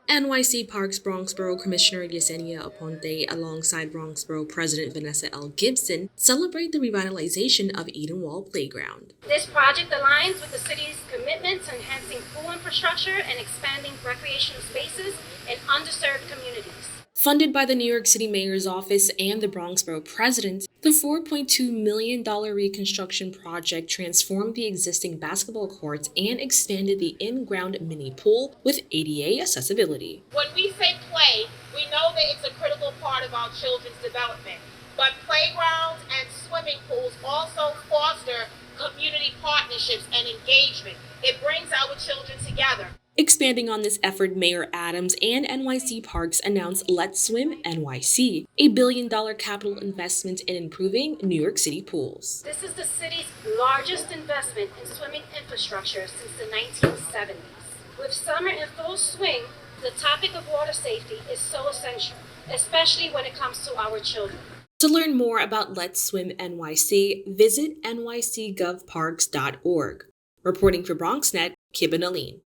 NYC Parks Bronx Borough Commissioner Yesenia Aponte, alongside Bronx Borough President Vanessa Gibson, celebrate the revitalization of Edenwald Playground. This project aligns with the city's commitment to enhancing pool infrastructure and expanding recreational spaces in underserved communities. Funded by the New York City Mayor's Office and the Bronx Borough President, the $4.2 million reconstruction project transformed the existing basketball courts and expanded the in-ground mini pool with ADA accessibility. When we say play, we know that it's a critical part of our children's development. But playgrounds and swimming pools also foster community partnerships and engagement. It brings our children together. Expanding on this effort, Mayor Adams and NYC Parks announced Let's Swim NYC, a $1 billion capital investment in improving New York City pools. This is the city's largest investment in swimming infrastructure since the 1970s. With summer in full swing, the topic of water safety is so essential, especially when it comes to our children. To learn more about Let's Swim NYC, visit nycgovparks.org. Reporting for BronxNet, Kib and Aline.